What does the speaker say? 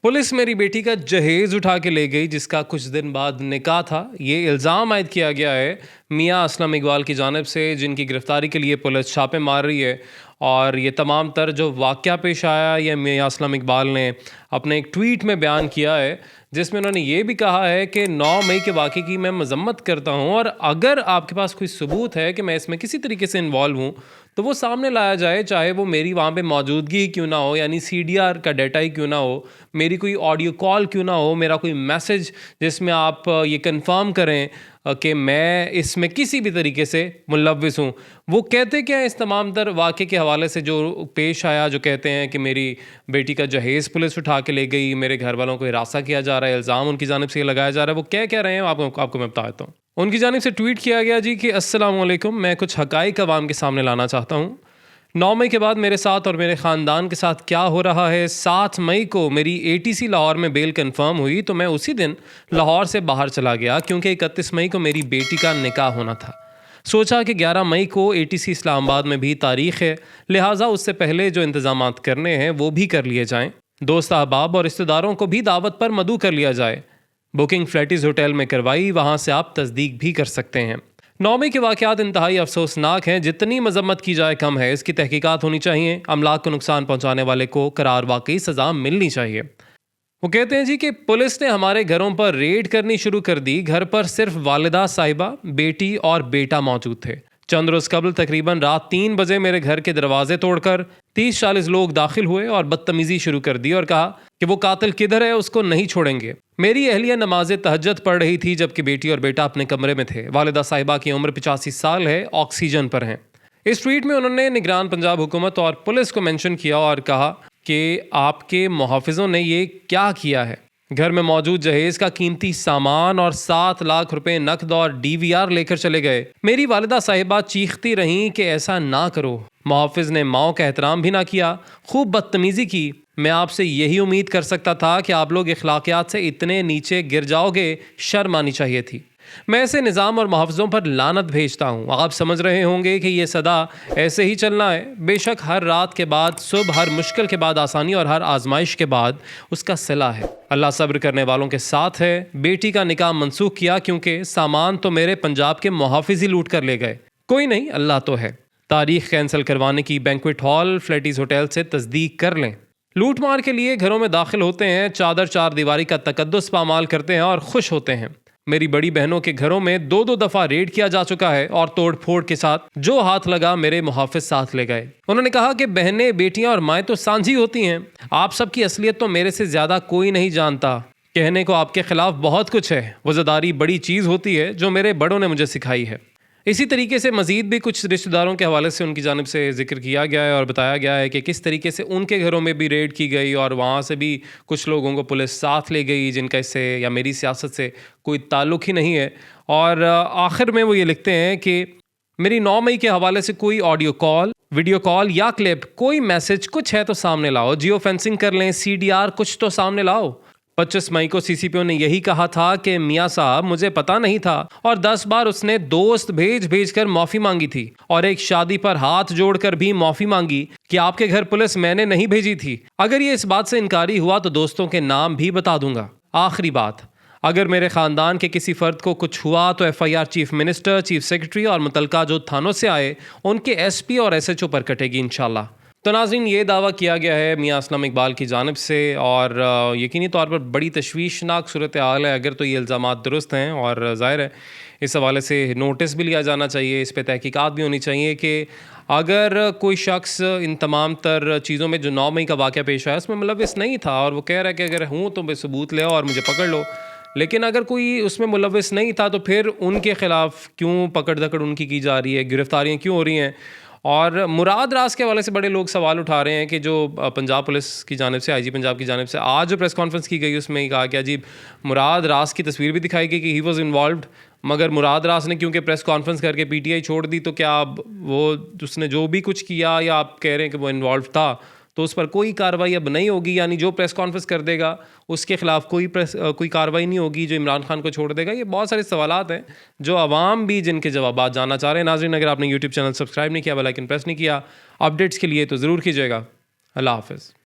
Police मेरी बेटी का जहेज उठा के ले गई जिसका कुछ दिन बाद निकाह था। ये इल्ज़ाम आयद किया गया है मियां असलम इकबाल की जानिब से, जिनकी गिरफ्तारी के लिए पुलिस छापे मार रही है। और ये तमाम तर जो वाक़या पेश आया, ये मियां असलम इकबाल ने अपने एक ट्वीट में बयान किया है, जिसमें उन्होंने ये भी कहा है कि 9 मई के वाक़े की मैं मज़म्मत करता हूँ, और अगर आपके पास कोई सबूत है कि मैं इसमें किसी तरीके से इन्वॉल्व हूँ तो वो सामने लाया जाए, चाहे वो मेरी वहाँ पे मौजूदगी ही क्यों ना हो, यानी CDR का डाटा ही क्यों ना हो, मेरी कोई ऑडियो कॉल क्यों ना हो, मेरा कोई मैसेज जिसमें आप ये कंफर्म करें कि मैं इसमें किसी भी तरीके से मुलव्विस हूँ। वो कहते क्या हैं इस तमाम तर वाक़े के हवाले से जो पेश आया, जो कहते हैं कि मेरी बेटी का जहेज़ पुलिस उठा के ले गई, मेरे घर वालों को हिरासा किया जा रहा है, इल्ज़ाम उनकी जानिब से लगाया जा रहा है। वो क्या रहे हैं आपको मैं बता देता हूँ। उनकी जानिब से ट्वीट किया गया जी कि अस्सलाम वालेकुम, मैं कुछ हक़ाइक़ अवाम के सामने लाना चाहता हूँ। 9 मई के बाद मेरे साथ और मेरे ख़ानदान के साथ क्या हो रहा है। 7 मई को मेरी ATC लाहौर में बेल कंफर्म हुई तो मैं उसी दिन लाहौर से बाहर चला गया, क्योंकि 31 मई को मेरी बेटी का निकाह होना था। सोचा कि 11 मई को ATC इस्लामाबाद में भी तारीख़ है, लिहाजा उससे पहले जो इंतज़ामात करने हैं वो भी कर लिए जाएँ। दोस्त अहबाब और रिश्तेदारों को भी दावत पर मदऊ कर लिया जाए। बुकिंग फ्लैटिस होटल में करवाई, वहाँ से आप तस्दीक भी कर सकते हैं। 9 मई के वाक़यात इंतहाई अफसोसनाक हैं, जितनी मजम्मत की जाए कम है। इसकी तहकीकात होनी चाहिए, अमलाक को नुकसान पहुँचाने वाले को करार वाकई सज़ा मिलनी चाहिए। वो कहते हैं जी कि पुलिस ने हमारे घरों पर रेड करनी शुरू कर दी। घर पर सिर्फ वालिदा साहिबा, बेटी और बेटा मौजूद थे। चंद रोज़ कबल तकरीबन रात 3 बजे मेरे घर के दरवाजे तोड़कर 30-40 लोग दाखिल हुए और बदतमीज़ी शुरू कर दी और कहा कि वो कातिल किधर है, उसको नहीं छोड़ेंगे। मेरी अहलिया नमाज तहज्जुद पढ़ रही थी, जबकि बेटी और बेटा अपने कमरे में थे। वालिदा साहिबा की उम्र 85 साल है, ऑक्सीजन पर हैं। इस ट्वीट में उन्होंने निगरान पंजाब हुकूमत और पुलिस को मेंशन किया और कहा कि आपके मुहाफिजों ने ये क्या किया है। घर में मौजूद जहेज का कीमती सामान और 7 लाख रुपए नकद और DVR लेकर चले गए। मेरी वालिदा साहिबा चीखती रहीं कि ऐसा ना करो। मुहाफिज ने माओ का एहतराम भी ना किया, खूब बदतमीजी की। मैं आपसे यही उम्मीद कर सकता था कि आप लोग इखलाकियात से इतने नीचे गिर जाओगे, शर्म आनी चाहिए थी। मैं ऐसे निज़ाम और मुहाफ़िज़ों पर लानत भेजता हूँ। आप समझ रहे होंगे कि ये सदा ऐसे ही चलना है। बेशक हर रात के बाद सुबह, हर मुश्किल के बाद आसानी और हर आजमाइश के बाद उसका सिला है। अल्लाह सब्र करने वालों के साथ है। बेटी का निकाह मनसूख किया क्योंकि सामान तो मेरे पंजाब के मुहाफ़िज़ ही लूट कर ले गए। कोई नहीं, अल्लाह तो है। तारीख़ कैंसिल करवाने की बैंक्वेट हॉल फ्लैटिस होटल से तस्दीक कर लें। लूट मार के लिए घरों में दाखिल होते हैं, चादर चार दीवारी का तकद्दुस पामाल करते हैं और खुश होते हैं। मेरी बड़ी बहनों के घरों में 2-2 दफा रेड किया जा चुका है और तोड़ फोड़ के साथ जो हाथ लगा मेरे मुहाफिज साथ ले गए। उन्होंने कहा कि बहनें, बेटियां और माएँ तो सांझी होती हैं। आप सबकी असलियत तो मेरे से ज्यादा कोई नहीं जानता। कहने को आपके खिलाफ बहुत कुछ है। वज़ादारी बड़ी चीज होती है जो मेरे बड़ों ने मुझे सिखाई है। इसी तरीके से मज़ीद भी कुछ रिश्तेदारों के हवाले से उनकी जानिब से जिक्र किया गया है और बताया गया है कि किस तरीके से उनके घरों में भी रेड की गई और वहाँ से भी कुछ लोगों को पुलिस साथ ले गई जिनका इससे या मेरी सियासत से कोई ताल्लुक़ ही नहीं है। और आखिर में वो ये लिखते हैं कि मेरी 9 मई के हवाले से कोई ऑडियो कॉल, वीडियो कॉल या क्लिप, कोई मैसेज कुछ है तो सामने लाओ। जियो फेंसिंग कर लें, CDR कुछ तो सामने लाओ। 25 मई को CCPO ने यही कहा था कि मियाँ साहब मुझे पता नहीं था, और 10 बार उसने दोस्त भेज कर माफ़ी मांगी थी और एक शादी पर हाथ जोड़कर भी माफ़ी मांगी कि आपके घर पुलिस मैंने नहीं भेजी थी। अगर ये इस बात से इनकारी हुआ तो दोस्तों के नाम भी बता दूंगा। आखिरी बात, अगर मेरे ख़ानदान के किसी फ़र्द को कुछ हुआ तो FIR chief minister, chief secretary और मुतलका जो थानों से आए उनके SP और SHO पर कटेगी इंशाल्लाह। तो नाज़रीन, ये दावा किया गया है मियाँ असलम इकबाल की जानिब से और यकीनी तौर पर बड़ी तशवीशनाक सूरत हाल है अगर तो ये इल्ज़ामात दुरुस्त हैं। और ज़ाहिर है इस हवाले से नोटिस भी लिया जाना चाहिए, इस पर तहकीकात भी होनी चाहिए कि अगर कोई शख्स इन तमाम तर चीज़ों में जो 9 मई का वाक़या पेश आया उसमें मुलव्विस नहीं था और वो कह रहा है कि अगर हूँ तो सबूत ले और मुझे पकड़ लो, लेकिन अगर कोई उसमें मुलव्विस नहीं था तो फिर उनके ख़िलाफ़ क्यों पकड़ दकड़ उनकी की जा रही है, गिरफ़्तारियाँ क्यों हो रही हैं। और मुराद रास के हवाले से बड़े लोग सवाल उठा रहे हैं कि जो पंजाब पुलिस की जानिब से, IG पंजाब की जानिब से आज जो प्रेस कॉन्फ्रेंस की गई उसमें ही कहा गया जी मुराद रास की तस्वीर भी दिखाई गई कि ही वॉज इन्वॉल्व्ड, मगर मुराद रास ने क्योंकि प्रेस कॉन्फ्रेंस करके PTI छोड़ दी तो क्या अब वो उसने जो भी कुछ किया या आप कह रहे हैं कि वो इन्वॉल्व था तो उस पर कोई कार्रवाई अब नहीं होगी, यानी जो प्रेस कॉन्फ्रेंस कर देगा उसके खिलाफ कोई कार्रवाई नहीं होगी, जो इमरान खान को छोड़ देगा। ये बहुत सारे सवालात हैं जो आवाम भी जिनके जवाबात जानना चाह रहे हैं। नाज़रीन, अगर आपने YouTube चैनल सब्सक्राइब नहीं किया, बेल आइकन प्रेस नहीं किया, अपडेट्स के लिए तो ज़रूर कीजिएगा। अल्लाह हाफ़िज़।